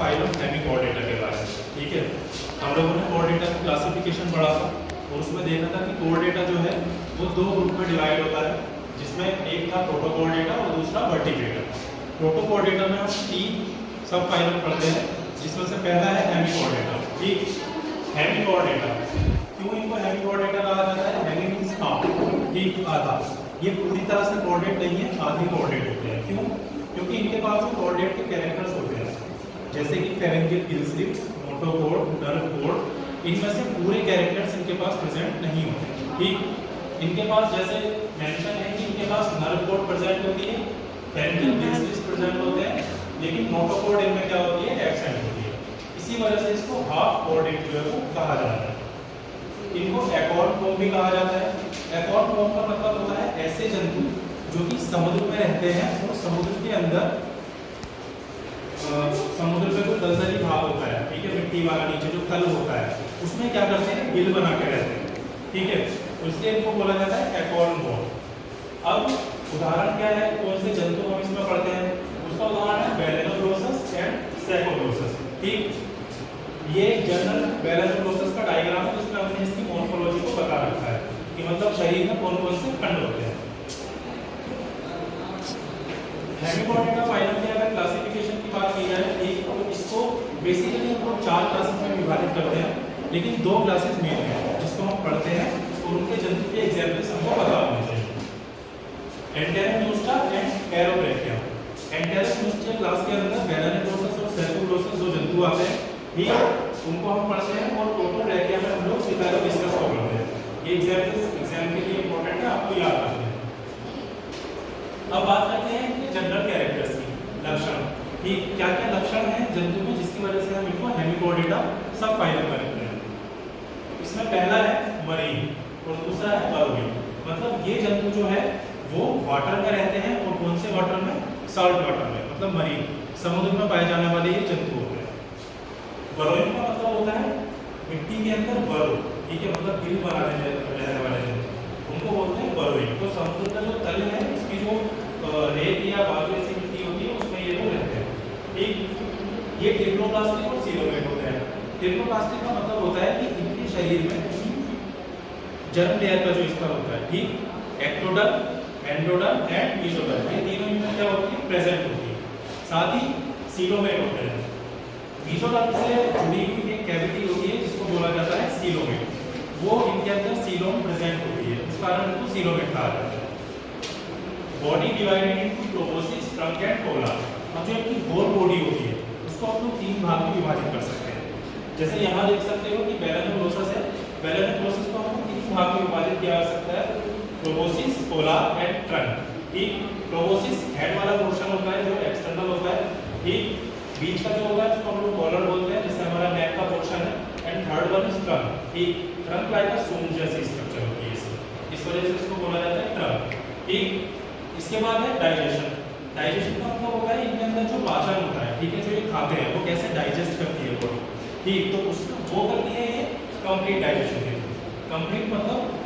Phylum hemichordata के बारे में। ठीक है, हम लोगों ने कोडेटा की क्लासिफिकेशन पढ़ा था और उसमें देखा था कि कोडेटा जो है वो दो ग्रुप में डिवाइड होता है, जिसमें एक था प्रोटोकोडेटा और दूसरा वर्टिब्रेटा। प्रोटोकोडेटा में हम 3 सब फाइलम पढ़ते हैं, जिसमें से पहला है हेमिकोडेटा। ठीक, हेमिकोडेटा क्यों इनको हेमिकोडेटा कहा जाता है? हेमी मींस हाफ, ठीक, आधा। ये पूरी तरह से कोऑर्डिनेट नहीं है, आधे कोऑर्डिनेट होते हैं। क्यों? क्योंकि इनके पास जो कोऑर्डिनेट के कैरेक्टर्स होते हैं, जैसे कि pharyngeal gill slits, notochord, nerve cord, इनमें से पूरे कैरेक्टर्स इनके पास प्रेजेंट नहीं होते। ठीक, इनके पास जैसे मेंशन है कि इनके पास नर्व कोड प्रेजेंट होती है, फेरेंजियल गिल स्लिट्स प्रेजेंट होते हैं, लेकिन मोटोकोड इनमें क्या होती है? एब्सेंट होती है। इसी वजह से इसको हाफ कोऑर्डिनेट जो है वो कहा जाता है। इनको एकॉर्ड फॉर्म भी कहा जाता है। एकॉर्ड फॉर्म का मतलब होता है ऐसे जंतु जो कि समुद्र में रहते हैं और समुद्र के अंदर समुद्र पे कोई दलदली भाग होता है, ठीक है, मिट्टी वाला नीचे जो तल होता है, उसमें क्या करते हैं? गिल बना के रहते हैं। ठीक है, इसलिए इनको बोला जाता है एकॉर्ड फॉर्म। अब उदाहरण क्या है, कौन से जंतु हम इसमें पढ़ते हैं? उसका उदाहरण है बेलेनोग्लोसस एंड सैकोग्लोसस। ठीक, ये जनरल बेलेनोग्लोसस का डायग्राम है, जिसमें हमने इसकी मॉर्फोलॉजी को बता रखा है कि मतलब शरीर में कौन कौन से खंड होते हैं। हेमिकोडेटा फाइलम की अगर क्लासिफिकेशन की बात की जाए, एक तो इसको बेसिकली हम लोग 4 क्लासेस में विभाजित करते हैं, लेकिन 2 क्लासेस मेन हैं जिसको हम पढ़ते हैं और उनके जंतु के एग्जांपल्स हमको पता होने चाहिए। एंटेरोम्यूस्टा एंड एरोब्रैकिया। एंटेरोम्यूस्टा क्लास के अंदर बेलेनोग्लोसस और सैकोग्लोसस दो जंतु आते हैं, ठीक है, उनको हम पढ़ते हैं, और प्रोटोब्रैकिया में हम लोग सितारा डिस्कस करते हैं। ये एग्जांपल्स एग्जाम के लिए इंपॉर्टेंट है, आपको याद रखना है। अब बात करते हैं कि जनरल कैरेक्टर्स की, लक्षण। ठीक, क्या क्या लक्षण हैं जंतु में जिसकी वजह से हम इनको हेमिकोडेटा सब फाइलम में रखते हैं? इसमें पहला है मरीन और दूसरा है बर्रोइंग। मतलब ये जंतु जो है वो वाटर में रहते हैं, और कौन से वाटर में? सॉल्ट वाटर में, मतलब मरीन, समुद्र में पाए जाने वाले ये जंतु होते हैं। बर्रोइंग का मतलब होता है मिट्टी के अंदर बरो, ठीक है, मतलब गिल बनाने रहने वाले जंतु, उनको बोलते हैं बर्रोइंग। तो समुद्र का जो तल है, उसकी जो रेत या बालू ऐसी मिट्टी होती है, उसमें ये लोग रहते हैं। ठीक, ये टिप्लोप्लास्टिक और सीलोमेट होते हैं। टिप्लोप्लास्टिक का मतलब होता है कि इनके शरीर में जर्म लेयर का जो स्तर होता है, ठीक, एक्टोडर्म, एंडोडर्म एंड मेसोडर्म, ये तीनों इनमें क्या होती है? प्रेजेंट होती है। साथ ही सीलोमेट होते हैं। मेसोडर्म से जुड़ी हुई एक कैविटी होती है जिसको बोला जाता है सीलोमेट, वो इनके अंदर सीलोम प्रेजेंट होती है, उस कारण इनको सीलोमेट कहा जाता है। Body divided into proboscis, trunk and Cola. अब जो इनकी होल बॉडी होती है उसको हम लोग 3 भाग में विभाजित कर सकते हैं। जैसे यहाँ देख सकते हो कि बेलेनोग्लोसस है, बेलेनोग्लोसस को हम 3 भाग में विभाजित किया जा सकता है, प्रोबोसिस, कोला एंड ट्रंक। ठीक, प्रोबोसिस हेड वाला पोर्शन होता है जो एक्सटर्नल होता है, ठीक, बीच का जो होता है उसको हम लोग कॉलर बोलते हैं, जिससे हमारा नेक का पोर्शन है, and third one is trunk. ठीक, ट्रंक लाइक अ सूंड जैसी स्ट्रक्चर होती है, इस वजह से इसको बोला जाता है ट्रंक। ठीक, इसके बाद है डाइजेशन। डाइजेशन का मतलब होता है इनके अंदर जो पाचन होता है, ठीक है, जो ये खाते हैं वो कैसे डाइजेस्ट करती है बॉडी। ठीक, तो उसको वो करती है ये कंप्लीट डाइजेशन के थ्रू। कंप्लीट मतलब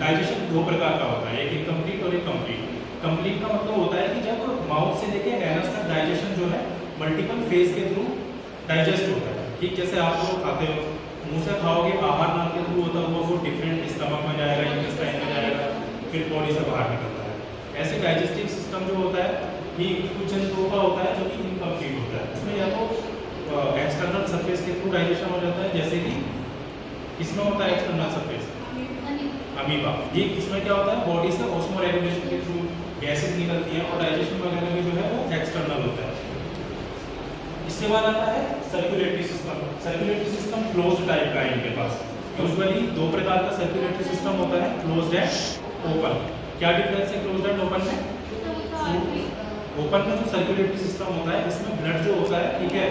डाइजेशन 2 प्रकार का होता है, एक इनकम्प्लीट और एक कंप्लीट। कंप्लीट का मतलब होता है कि जब माउथ से लेके एनस तक डाइजेशन जो है मल्टीपल फेज के थ्रू डाइजेस्ट होता है। ठीक, जैसे आप लोग खाते हो, मुंह से खाओगे, आहार नाल के थ्रू होता हुआ वो डिफरेंट स्टमक में जाएगा, इंटेस्टाइन में जाएगा, फिर बॉडी से बाहर निकलता है। ऐसे डाइजेस्टिव सिस्टम जो होता है, ठीक, कुछ जंतुओं का होता है जो कि इनकम्प्लीट होता है, उसमें या तो एक्सटर्नल सरफेस के थ्रू डाइजेशन हो जाता है, जैसे कि किसमें होता है एक्सटर्नल सरफेस? अमीबा। ये इसमें क्या होता है? बॉडी से ऑस्मोरेगुलेशन के थ्रू गैसेस निकलती हैं और डाइजेशन वगैरह में जो है वो एक्सटर्नल होता है। इसके बाद आता है circulatory system. Circulatory system closed type का है इनके पास। यूजुअली 2 प्रकार का सर्कुलेटरी सिस्टम होता है, क्लोज्ड एंड ओपन। क्या डिफरेंस है क्लोज्ड एंड ओपन में? ओपन में जो सर्कुलेटरी सिस्टम होता है, इसमें ब्लड जो होता है, ठीक है,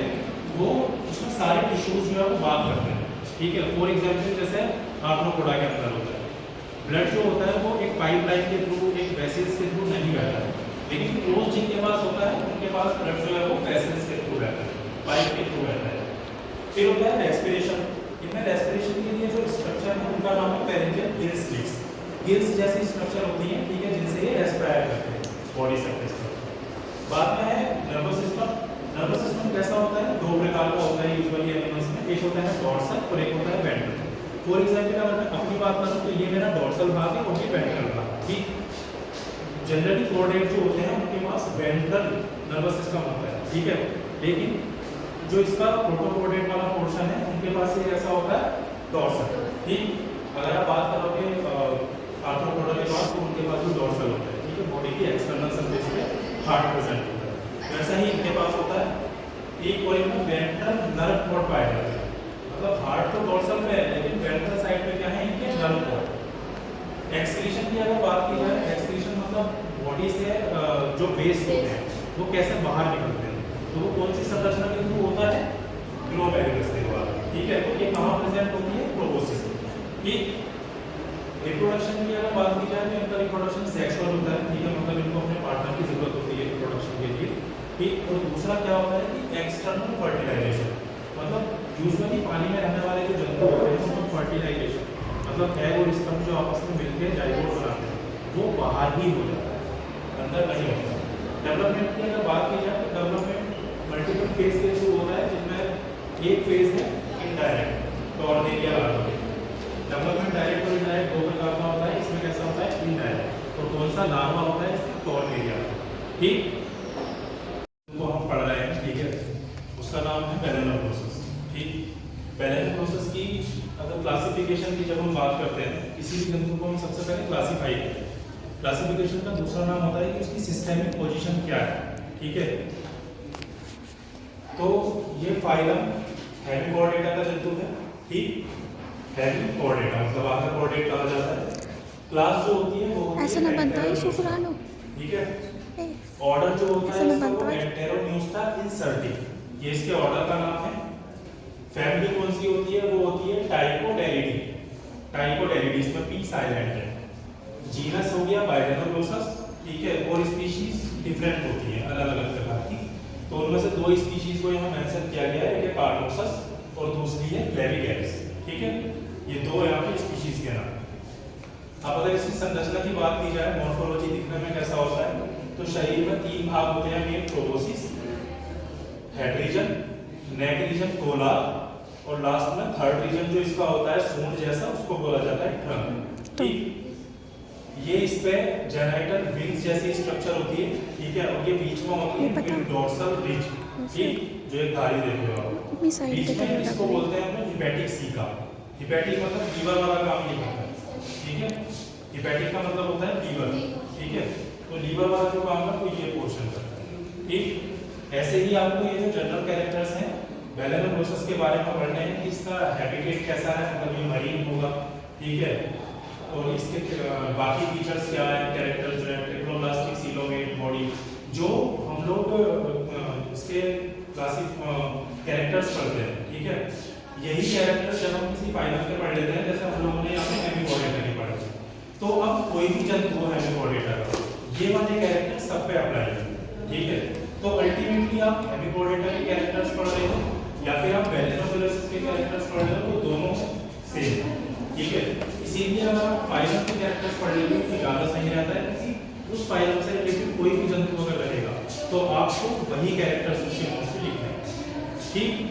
वो उसमें सारे टिश्यूज जो है वो बात करते हैं। ठीक है, फॉर एग्जांपल जैसे आर्थ्रोपोडा के अंदर होता है, ब्लड जो होता है वो एक पाइपलाइन के थ्रू, एक वेसल्स के थ्रू नहीं बहता है, लेकिन क्लोज जिनके पास होता है उनके पास ब्लड जो है वो वेसल्स के थ्रू रहता है, पाइप के थ्रू रहता है। फिर होता है रेस्पिरेशन। इनमें रेस्पिरेशन के लिए जो स्ट्रक्चर है उनका नाम है फेरेंजियल गिल स्लिट्स। गिल्स जैसी स्ट्रक्चर होती है, ठीक है, जिनसे ये रेस्पायर करते हैं बॉडी सरफेस पर। बाद में है नर्वस सिस्टम। नर्वस सिस्टम कैसा होता है? 2 एक होता है डोर्सल और एक होता है वेंट्रल। फॉर एग्जाम्पल अगर मैं अपनी बात करूँ तो ये मेरा डोर्सल भाग है और ये वेंट्रल भाग, ठीक। जनरली कोऑर्डिनेट जो होते हैं उनके पास वेंट्रल नर्वस सिस्टम होता है, ठीक है। लेकिन जो इसका प्रोटोकोऑर्डिनेट वाला पोर्शन है उनके पास ये कैसा होता है, डोर्सल, ठीक। अगर आप बात करोगे आर्थ्रोपोडा के पास तो उनके पास भी डोर्सल होता है, ठीक है। बॉडी की एक्सटर्नल सरफेस पे हार्ट प्रेजेंट होता है, वैसा ही इनके पास होता है। एक और इनमें वेंट्रल नर्व कॉर्ड पाया जाता है, मतलब हार्ट तो डोर्सल में है लेकिन वेंट्रल साइड पे क्या है इनके नर्व कॉर्ड। एक्सक्रीशन की अगर बात की जाए, एक्सक्रीशन मतलब बॉडी से जो वेस्ट होते हैं वो कैसे बाहर निकलते हैं, तो वो कौन सी संरचना के थ्रू होता है, ग्लोमेरुलस के द्वारा, ठीक है। तो ये कहाँ प्रेजेंट होती है, प्रोबोसिस में, ठीक। रिप्रोडक्शन की अगर बात की जाए तो इनका रिप्रोडक्शन सेक्सुअल होता है, ठीक है, मतलब इनको अपने पार्टनर की जरूरत होती है रिप्रोडक्शन के लिए, ठीक। और दूसरा क्या होता है कि एक्सटर्नल फर्टिलाइजेशन, मतलब यूजुअली पानी में रहने वाले जो जंतु होते हैं उनको फर्टिलाइजेशन मतलब एग और स्पर्म जो आपस में मिलकर जाइगोट बनाते हैं वो बाहर ही हो जाता है, अंदर नहीं होता। डेवलपमेंट की अगर बात की जाए तो डेवलपमेंट मल्टीपल फेज के थ्रू होता है, जिसमें एक फेज है indirect tornaria larva. Development direct और इनडायरेक्ट दो प्रकार का होता है, इसमें कैसा होता है इनडायरेक्ट, और कौन सा लार्वा होता है इसमें टॉर्नेरिया, ठीक। वो हम पढ़ रहे हैं, ठीक है, उसका नाम है बेलेनर प्रोसेस, ठीक। बेलेनर प्रोसेस की अगर क्लासिफिकेशन की जब हम बात करते हैं किसी भी जंतु को हम सबसे पहले क्लासीफाई करते हैं। क्लासिफिकेशन का दूसरा नाम होता है कि उसकी सिस्टेमिक पोजीशन क्या है, ठीक है। तो ये फाइलम हेमिकोर्डेटा का जंतु है, ठीक। हेमिकोर्डेटा मतलब आधा कॉर्डेट कहा जाता है। क्लास जो होती है वो ऐसा ना बनता है शुक्राणु, ठीक है। ऑर्डर जो होता है इसको एंटेरोन्यूस्टा इंसर्टी, ये इसके ऑर्डर का नाम है। फैमिली कौन सी होती है, वो होती है टाइकोडेरिडी, टाइकोडेरिडी इसमें पी साइलेंट है। जीनस हो गया बाइडेनोलोसस, ठीक है, और स्पीशीज डिफरेंट होती है अलग अलग प्रकार की, तो उनमें से दो स्पीशीज को यहाँ मेंशन किया गया है, एक है कार्डोसस और दूसरी है क्लेविगेरिस, ठीक है। ये दो यहाँ पे स्पीशीज के नाम। अब अगर इसकी संरचना की बात की जाए, मॉर्फोलॉजी दिखने में कैसा होता है, तो शरीर में तीन भाग होते हैं, main proboscis, head region, neck region, Cola, और लास्ट में थर्ड रीजन जो इसका होता है सूंड जैसा, उसको बोला जाता है ट्रंक, ठीक। ये इस पे जेनाइटल विंग्स जैसी स्ट्रक्चर होती है, ठीक है, और ये बीच में होती है डोर्सल रिज, ठीक, जो एक धारी देख रहे हो आप, बीच में इसको बोलते हैं हम हिपैटिक सीका। हिपैटिक मतलब लीवर वाला काम ये करता है, ठीक है। हिपैटिक का मतलब होता है लीवर, ठीक है, तो लीवर वाला जो काम है वो ये पोर्शन करता है, ठीक। ऐसे ही आपको ये जो जनरल कैरेक्टर्स हैं बेलेनर प्रोसेस के बारे में पढ़ने हैं कि इसका हैबिटेट कैसा है, मतलब ये मरीन होगा, ठीक है, और इसके बाकी फीचर्स क्या है, कैरेक्टर्स जो है ट्रिप्लोब्लास्टिक सीलोमेट बॉडी, जो हम लोग इसके क्लासिक कैरेक्टर्स पढ़ते हैं, ठीक है। यही कैरेक्टर्स जब हम किसी फाइलम के पढ़ लेते हैं, जैसे हम लोगों ने यहाँ पे हेमिकोर्डेटा के पढ़े, तो अब कोई भी जंतु हो हेमिकोर्डेटा का, ये वाले कैरेक्टर सब पे अप्लाई है, ठीक है। तो अल्टीमेटली आप हेमिकोर्डेटा के कैरेक्टर्स पढ़ रहे हो या फिर आप बेलेनोफिलोसिस के कैरेक्टर्स पढ़ रहे हो, तो दोनों सेम, ठीक है। इसीलिए अगर आप फाइलम के कैरेक्टर्स पढ़ लेते हो तो ज़्यादा सही रहता है, क्योंकि उस फाइलम से रिलेटेड कोई भी जंतु अगर रहेगा तो आपको वही कैरेक्टर्स उसके नोट्स में लिखना है, ठीक।